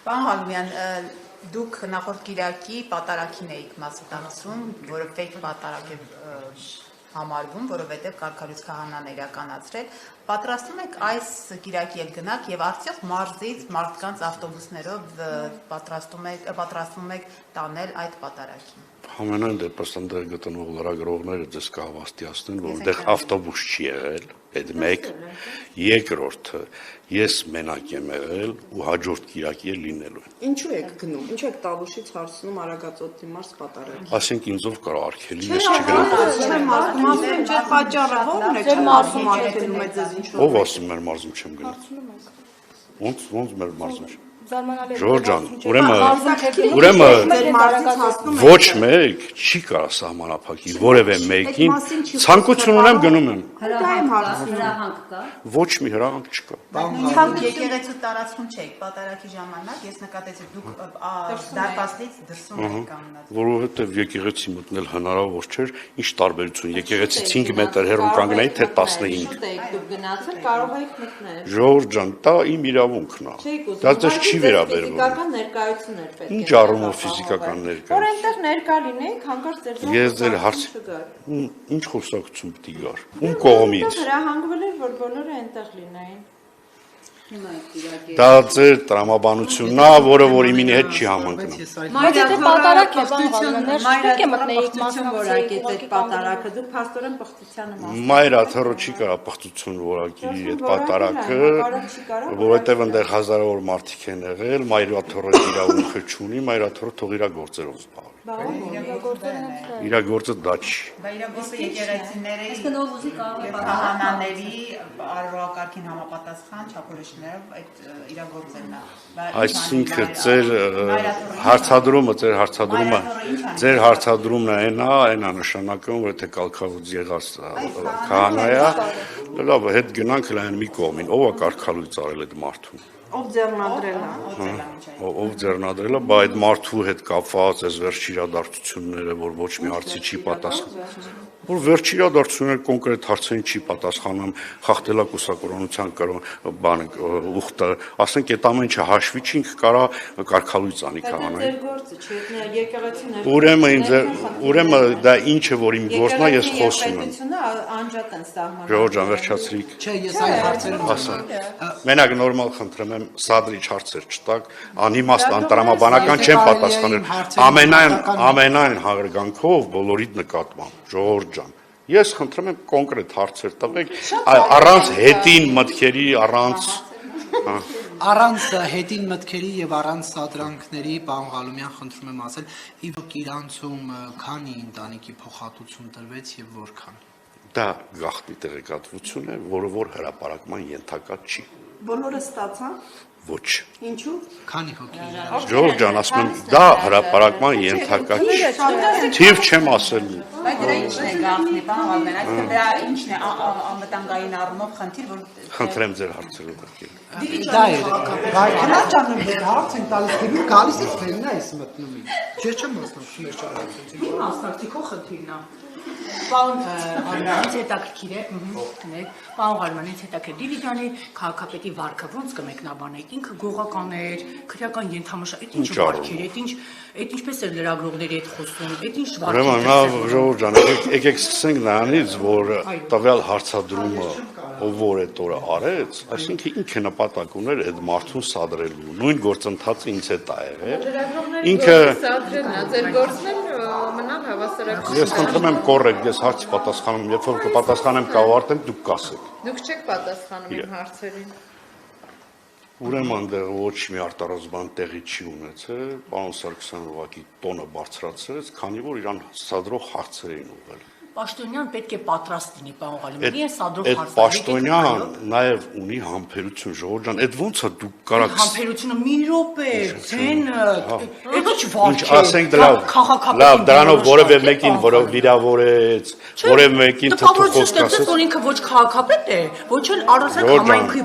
Պարոն Ղալումյան, դուք նախորդ Կիրակի պատարագին էիք մասնակցում, որը fake պատարագ է համարվում, որովհետև կարգալույց քահանան է իրականացրել, պատրաստում եք այս Կիրակի եք գնաք եւ արդյոք մարզից մարդկանց ավտոբուսներով պատրաստվում եք տանել այդ պատարագին։ Համենայն դեպս ընդեղ գտնող լրագրողները ձեզ կհավաստիացնեն, որ այնտեղ ավտոբուս չի եղել, այդ մեկ, երկրորդը ես մենակ եմ եղել ու հաջորդ Կիրակի է լինելու։ Ինչու եք գնում, ինչու եք Տավուշից հարցնում Արագածոտնի մարզ պատարագի։ Ասենք ինձով կարող արգելի ես չգնամ։ Չեմ ասում, պատճառը ո՞րն է, չեմ ասում արգելում է ձեզ ինչու։ Ով ասում մեր մարզում չեմ գնալ։ Ոնց մեր մարզում։ Ժորժան, ուրեմն ոչ մեկ չի կարող սահմանափակի որևէ մեկին ցանկություն ունեմ գնում եմ։ Ոչ մի հրահանգ չկա։ Եկեղեցու տարածքում չեք պատարագի ժամանակ, ես նկատեցի դուք դարպասից դրսում եք կանգնած։ Որովհետև եկեղեցի մտնել հնարավոր չէր, ինչ տարբերություն եկեղեցից 5 մետր հեռու կանգնեի, թե 15։ Գնացել կարող եք մտնել։ Ժորժան, դա իմ իրավունքն է։ Դա դες չի վերաբերվում։ Ֆիզիկական ներկայություններ պետք է։ Ինչ առումով ֆիզիկական ներկայություն։ Որ այնտեղ ներկա լինեիք, հանկարծ ձեր Ես ձեր հարց ինչ խոսակցություն պետք է գար։ Ում կողմից։ Հրահանգվել էր, որ բոլորը այնտեղ լինեին։ Դա ձեր տրամաբանությունն է, որը որ իմինի հետ չի համընկնում։ Մայրաթը պատարակ է, շփեք է մտնեիք մասնակցեք այդ պատարակը, դուք փաստորեն պղծությանը մասնակցեք։ Մայրաթը չի կարա պղծություն որակի այդ պատարակը, որովհետև այնտեղ հազարավոր մարդիկ են եղել, մայրաթը իրավունքը չունի, մայրաթը թող իր գործերով զբաղվի։ Իր գործը դա չի։ Դա իր գործը եկեղեցիների քահանաների առօրակարգին համապատասխան չափորոշներով այդ իր գործերն է։ Այսինքն ձեր հարցադրումն այն է նշանակում, որ թե կալքավուց եղած քահանայա, լավ, հետ գնանք լայն մի կողմին, ով է կարգալույց արել այդ մարդուն։ Ով ձեռնադրել է։ Ով ձեռնադրել է, բայց այդ մարդու հետ կապված այս վերջի իրադարձությունները, որ ոչ մի հարցի չի պատասխանում, որ վերջի իրադարձությունները կոնկրետ հարցերին չի պատասխանում, խախտելակուսակրոնության բանը ուխտը, ասենք այդ ամեն ինչը հաշվի չի, ինքը կարա կարգալույց անի քահանայի։ Ուրեմն դա ինչը որ իմ գործն է, ես խոսում եմ։ Ժողովուրդ վերջացրիք։ Չէ, ես այլ հարցեր ասեմ։ Մենակ նորմալ խնդրում եմ սադրիչ հարցեր չտակ, անիմաստ անտրամաբանական չեմ պատասխանել։ Ամենայն հարգանքով բոլորիդ նկատմամբ, Ժողովուրդ ջան։ Ես խնդրում եմ կոնկրետ հարցեր տվեք, առանց հետին մտքերի, առանց հետին մտքերի եւ առանց սադրանքների, պարոն Ղալումյան, խնդրում եմ ասել, իվոք իրանցում քանի ընտանիքի փոխհատուցում տրվեց եւ որքան։ Դա գաղտնի տեղեկատվություն է, որը որ հրապարակման ենթակա չի։ Բոլորը ստացան։ Ոչ։ Ինչու։ Քանի հոգի։ Ժողովուրդ ջան, ասում եմ, դա հրապարակման ենթակա չի։ Թիվ չեմ ասել։ Բայց դրա ինչն է գաղտնի, պարոն Ղալումյան, այսինքն դրա ինչն է անվտանգային առումով խնդիր, որ Խնդրեմ ձեր հարցերը ուղղել։ Դա է։ Բայց քնած ջան, մենք հարց ենք տալիս, թե դու գալիս ես ֆերնա ես մտնում։ Ես չեմ մասնակցում ես չարացեցի։ Մասնակցի քո խնդիրն է։ Պարոն Ղալումյանից հետաքրքիր է, պարոն Ղալումյանից հետաքրքիր Դիլիջանի քաղաքապետի վարքը ոնց կմեկնաբանեք, ինքը գողական էր, քրեական ենթամշակ, այդ ինչ վարքեր, այդ ինչպես էր լրագրողների հետ խոսում, այդ ինչ վարքեր։ Ուրեմն նա Ժողովուրդ ջան, եկեք սկսենք նրանից, որ տվյալ հարցադրումը ով որ այդ օրը արեց, այսինքն ինքը նպատակ ուներ այդ մարդուն սադրելու, նույն գործընթացը ինձ հետ ա եղել։ Ինքը սադրելն է, ձեր գործն էլ մնալ հավասարակշռ։ Ես խնդրում եմ կոռեկտ, ես հարց պատասխանում, երբ որ կպատասխանեմ կավարտեմ, դուք կասեք։ Դուք չեք պատասխանում իմ հարցերին։ Ուրեմն դեռ ոչ մի արտարոց բան տեղի չի ունեցել, պարոն Սարգսյանը ուղղակի տոնը բարձրացրեց, քանի որ իրան սադրող հարցեր էին ուղղել։ Պաշտոնյան պետք է պատրաստ լինի, պարոն Ղալումյան, ես սադրող հարցեր։ Այդ պաշտոնյան նաև ունի համբերություն, Ժողովուրդ ջան, այդ ոնց է դուք կարաք համբերությունը մի րոպե, ձեն, այդ ինչ վարք է։ Ասենք լավ, դրանով որևէ մեկին որով վիրավորեց, որևէ մեկին թթու խոսք ասեց, որ ինքը ոչ քաղաքապետ է, ոչ էլ առանձնակ համայնքի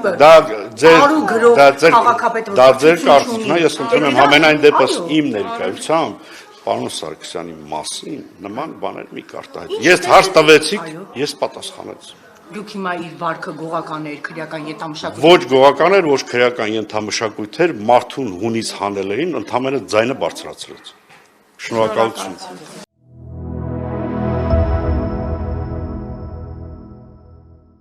դա ձեր կարծիքն է, ես խնդրում եմ համենայն դեպս իմ ներկայությամբ պարոն Սարգսյանի մասին նման բաներ մի կարտահայտ։ Ես հարց տվեցիք, ես պատասխանեցի։ Դուք հիմա իր վարկը գողականներ, քրեական ետամշակույթ։ Ոչ գողականներ, ոչ քրեական ենթամշակույթեր մարդուն հունից հանել էին, ընդհանրապես ձայնը բարձրացրեց։ Շնորհակալություն։